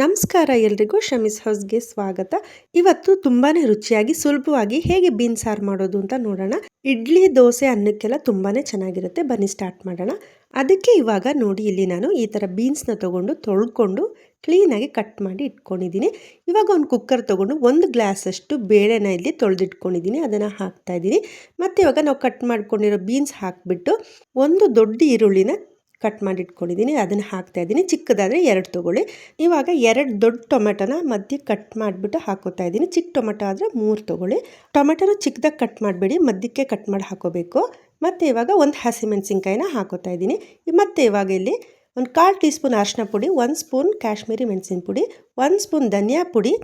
ನಮಸ್ಕಾರ ಎಲ್ರಿಗೂ ಶಮೀಸ್ ಹೌಸ್ಗೆ ಸ್ವಾಗತ. ಇವತ್ತು ತುಂಬಾನೇ ರುಚಿಯಾಗಿ ಸುಲಭವಾಗಿ ಹೇಗೆ ಬೀನ್ ಸಾರು ಮಾಡೋದು ಅಂತ ನೋಡೋಣ. ಇಡ್ಲಿ ದೋಸೆ ಅನ್ನಕ್ಕೆಲ್ಲ ತುಂಬಾನೇ ಚೆನ್ನಾಗಿರುತ್ತೆ. ಬನ್ನಿ ಸ್ಟಾರ್ಟ್ ಮಾಡೋಣ. ಅದಕ್ಕೆ ಇವಾಗ ನೋಡಿ ಇಲ್ಲಿ ನಾನು ಈ ಥರ ಬೀನ್ಸ್ನ ತೊಗೊಂಡು ತೊಳ್ಕೊಂಡು ಕ್ಲೀನಾಗಿ ಕಟ್ ಮಾಡಿ ಇಟ್ಕೊಂಡಿದ್ದೀನಿ. ಇವಾಗ ಒಂದು ಕುಕ್ಕರ್ ತೊಗೊಂಡು 1 ಗ್ಲಾಸಷ್ಟು ಬೇಳೆನ ಇಲ್ಲಿ ತೊಳೆದಿಟ್ಕೊಂಡಿದ್ದೀನಿ, ಅದನ್ನು ಹಾಕ್ತಾ ಇದ್ದೀನಿ. ಮತ್ತು ಇವಾಗ ನಾವು ಕಟ್ ಮಾಡ್ಕೊಂಡಿರೋ ಬೀನ್ಸ್ ಹಾಕಿಬಿಟ್ಟು ಒಂದು ದೊಡ್ಡ ಈರುಳ್ಳಿನ ಕಟ್ ಮಾಡಿ ಇಟ್ಕೊಂಡಿದ್ದೀನಿ, ಅದನ್ನು ಹಾಕ್ತಾ ಇದ್ದೀನಿ. ಚಿಕ್ಕದಾದರೆ 2 ತೊಗೊಳ್ಳಿ. ಇವಾಗ 2 ದೊಡ್ಡ ಟೊಮೆಟೊನ ಮಧ್ಯೆ ಕಟ್ ಮಾಡಿಬಿಟ್ಟು ಹಾಕೋತಾ ಇದ್ದೀನಿ. ಚಿಕ್ಕ ಟೊಮೆಟೊ ಆದರೆ 3 ತೊಗೊಳ್ಳಿ. ಟೊಮೆಟೊನ ಚಿಕ್ಕದಾಗಿ ಕಟ್ ಮಾಡಬೇಡಿ, ಮಧ್ಯಕ್ಕೆ ಕಟ್ ಮಾಡಿ ಹಾಕೋಬೇಕು. ಮತ್ತು ಇವಾಗ ಒಂದು ಹಸಿಮೆಣಸಿನ್ಕಾಯಿನ ಹಾಕೋತಾ ಇದ್ದೀನಿ. ಮತ್ತು ಇವಾಗ ಇಲ್ಲಿ ಒಂದು 1/4 ಟೀ ಸ್ಪೂನ್ ಅರಿಶಿನ ಪುಡಿ, 1 ಸ್ಪೂನ್ ಕಾಶ್ಮೀರಿ ಮೆಣಸಿನ ಪುಡಿ, 1 ಸ್ಪೂನ್ ಧನಿಯಾ ಪುಡಿ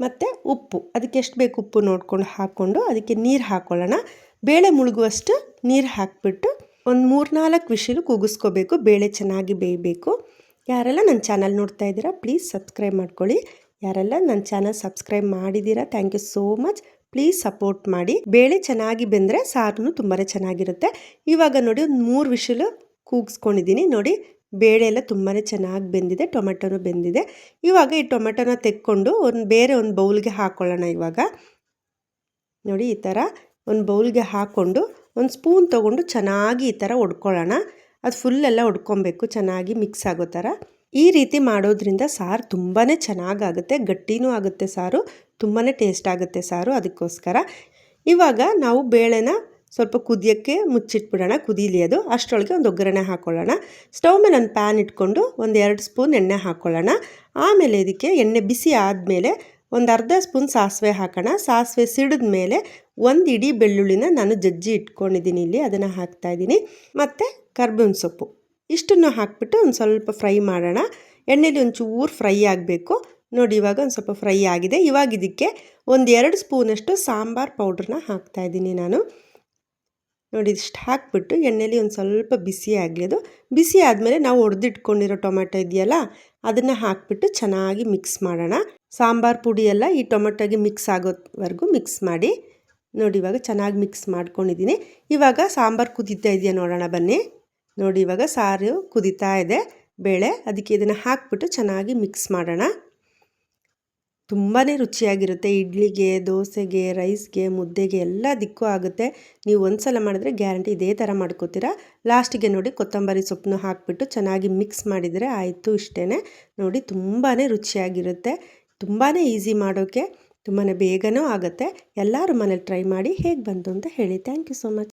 ಮತ್ತು ಉಪ್ಪು, ಅದಕ್ಕೆ ಎಷ್ಟು ಬೇಕು ಉಪ್ಪು ನೋಡಿಕೊಂಡು ಹಾಕ್ಕೊಂಡು ಅದಕ್ಕೆ ನೀರು ಹಾಕ್ಕೊಳ್ಳೋಣ. ಬೇಳೆ ಮುಳುಗುವಷ್ಟು ನೀರು ಹಾಕಿಬಿಟ್ಟು ಒಂದು 3-4 ವಿಷಿಲು ಕೂಗಿಸ್ಕೋಬೇಕು. ಬೇಳೆ ಚೆನ್ನಾಗಿ ಬೇಯಬೇಕು. ಯಾರೆಲ್ಲ ನನ್ನ ಚಾನಲ್ ನೋಡ್ತಾ ಇದ್ದೀರಾ ಪ್ಲೀಸ್ ಸಬ್ಸ್ಕ್ರೈಬ್ ಮಾಡ್ಕೊಳ್ಳಿ. ಯಾರೆಲ್ಲ ನನ್ನ ಚಾನಲ್ ಸಬ್ಸ್ಕ್ರೈಬ್ ಮಾಡಿದ್ದೀರಾ thank you so much. Please support ಮಾಡಿ. ಬೇಳೆ ಚೆನ್ನಾಗಿ ಬೆಂದರೆ ಸಾರು ತುಂಬಾ ಚೆನ್ನಾಗಿರುತ್ತೆ. ಇವಾಗ ನೋಡಿ ಒಂದು 3 ವಿಷಿಲು ಕೂಗಿಸ್ಕೊಂಡಿದ್ದೀನಿ. ನೋಡಿ ಬೇಳೆ ಎಲ್ಲ ತುಂಬಾ ಚೆನ್ನಾಗಿ ಬೆಂದಿದೆ, ಟೊಮೆಟೊನೂ ಬೆಂದಿದೆ. ಇವಾಗ ಈ ಟೊಮೆಟೊನ ತೆಕ್ಕೊಂಡು ಬೇರೆ ಒಂದು ಬೌಲ್ಗೆ ಹಾಕ್ಕೊಳ್ಳೋಣ. ಇವಾಗ ನೋಡಿ ಈ ಥರ ಒಂದು ಬೌಲ್ಗೆ ಹಾಕ್ಕೊಂಡು ಒಂದು ಸ್ಪೂನ್ ತೊಗೊಂಡು ಚೆನ್ನಾಗಿ ಈ ಥರ ಒಡ್ಕೊಳ್ಳೋಣ. ಅದು ಫುಲ್ಲೆಲ್ಲ ಒಡ್ಕೊಬೇಕು, ಚೆನ್ನಾಗಿ ಮಿಕ್ಸ್ ಆಗೋ ಥರ. ಈ ರೀತಿ ಮಾಡೋದ್ರಿಂದ ಸಾರು ತುಂಬಾ ಚೆನ್ನಾಗಾಗುತ್ತೆ, ಗಟ್ಟಿನೂ ಆಗುತ್ತೆ ಸಾರು, ತುಂಬಾ ಟೇಸ್ಟ್ ಆಗುತ್ತೆ ಸಾರು. ಅದಕ್ಕೋಸ್ಕರ ಇವಾಗ ನಾವು ಬೇಳೆನ ಸ್ವಲ್ಪ ಕುದಿಯೋಕ್ಕೆ ಮುಚ್ಚಿಟ್ಬಿಡೋಣ, ಕುದೀಲಿ ಅದು. ಅಷ್ಟರೊಳಗೆ ಒಂದು ಒಗ್ಗರಣೆ ಹಾಕ್ಕೊಳ್ಳೋಣ. ಸ್ಟವ್ ಮೇಲೆ ಒಂದು ಪ್ಯಾನ್ ಇಟ್ಕೊಂಡು ಒಂದು 2 ಸ್ಪೂನ್ ಎಣ್ಣೆ ಹಾಕ್ಕೊಳ್ಳೋಣ. ಆಮೇಲೆ ಇದಕ್ಕೆ ಎಣ್ಣೆ ಬಿಸಿ ಆದಮೇಲೆ ಒಂದು ಅರ್ಧ ಸ್ಪೂನ್ ಸಾಸಿವೆ ಹಾಕೋಣ. ಸಾಸಿವೆ ಸಿಡಿದ ಮೇಲೆ ಒಂದು ಇಡೀ ಬೆಳ್ಳುಳ್ಳಿನ ನಾನು ಜಜ್ಜಿ ಇಟ್ಕೊಂಡಿದ್ದೀನಿ ಇಲ್ಲಿ, ಅದನ್ನು ಹಾಕ್ತಾಯಿದ್ದೀನಿ. ಮತ್ತು ಕರ್ಬೇವಿನ ಸೊಪ್ಪು ಇಷ್ಟನ್ನು ಹಾಕಿಬಿಟ್ಟು ಒಂದು ಸ್ವಲ್ಪ ಫ್ರೈ ಮಾಡೋಣ. ಎಣ್ಣೆಲಿ ಒಂಚೂರು ಫ್ರೈ ಆಗಬೇಕು. ನೋಡಿ ಇವಾಗ ಒಂದು ಸ್ವಲ್ಪ ಫ್ರೈ ಆಗಿದೆ. ಇವಾಗ ಇದಕ್ಕೆ ಒಂದು 2 ಸ್ಪೂನಷ್ಟು ಸಾಂಬಾರು ಪೌಡ್ರನ್ನ ಹಾಕ್ತಾಯಿದ್ದೀನಿ ನಾನು. ನೋಡಿ ಇಷ್ಟು ಹಾಕಿಬಿಟ್ಟು ಎಣ್ಣೆಲಿ ಒಂದು ಸ್ವಲ್ಪ ಬಿಸಿ ಆಗಲಿ. ಅದು ಬಿಸಿ ಆದಮೇಲೆ ನಾವು ಹೊಡೆದಿಟ್ಕೊಂಡಿರೋ ಟೊಮೆಟೊ ಇದೆಯಲ್ಲ ಅದನ್ನು ಹಾಕಿಬಿಟ್ಟು ಚೆನ್ನಾಗಿ ಮಿಕ್ಸ್ ಮಾಡೋಣ. ಸಾಂಬಾರು ಪುಡಿ ಎಲ್ಲ ಈ ಟೊಮೆಟೊಗೆ ಮಿಕ್ಸ್ ಆಗೋವರೆಗೂ ಮಿಕ್ಸ್ ಮಾಡಿ. ನೋಡಿ ಇವಾಗ ಚೆನ್ನಾಗಿ ಮಿಕ್ಸ್ ಮಾಡ್ಕೊಂಡಿದ್ದೀನಿ. ಇವಾಗ ಸಾಂಬಾರು ಕುದೀತಾ ಇದೆಯಾ ನೋಡೋಣ ಬನ್ನಿ. ನೋಡಿ ಇವಾಗ ಸಾರು ಕುದೀತಾ ಇದೆ ಬೇಳೆ, ಅದಕ್ಕೆ ಇದನ್ನು ಹಾಕಿಬಿಟ್ಟು ಚೆನ್ನಾಗಿ ಮಿಕ್ಸ್ ಮಾಡೋಣ. ತುಂಬಾ ರುಚಿಯಾಗಿರುತ್ತೆ. ಇಡ್ಲಿಗೆ, ದೋಸೆಗೆ, ರೈಸ್ಗೆ, ಮುದ್ದೆಗೆ ಎಲ್ಲದಕ್ಕೂ ಆಗುತ್ತೆ. ನೀವು ಒಂದು ಸಲ ಮಾಡಿದ್ರೆ ಗ್ಯಾರಂಟಿ ಇದೇ ಥರ ಮಾಡ್ಕೋತೀರಾ. ಲಾಸ್ಟಿಗೆ ನೋಡಿ ಕೊತ್ತಂಬರಿ ಸೊಪ್ಪನ್ನು ಹಾಕಿಬಿಟ್ಟು ಚೆನ್ನಾಗಿ ಮಿಕ್ಸ್ ಮಾಡಿದರೆ ಆಯಿತು, ಇಷ್ಟೇ. ನೋಡಿ ತುಂಬಾ ರುಚಿಯಾಗಿರುತ್ತೆ, ತುಂಬಾ ಈಸಿ ಮಾಡೋಕ್ಕೆ, ತುಂಬಾ ಬೇಗನೂ ಆಗುತ್ತೆ. ಎಲ್ಲರೂ ಮನೇಲಿ ಟ್ರೈ ಮಾಡಿ ಹೇಗೆ ಬಂತು ಅಂತ ಹೇಳಿ. Thank you so much.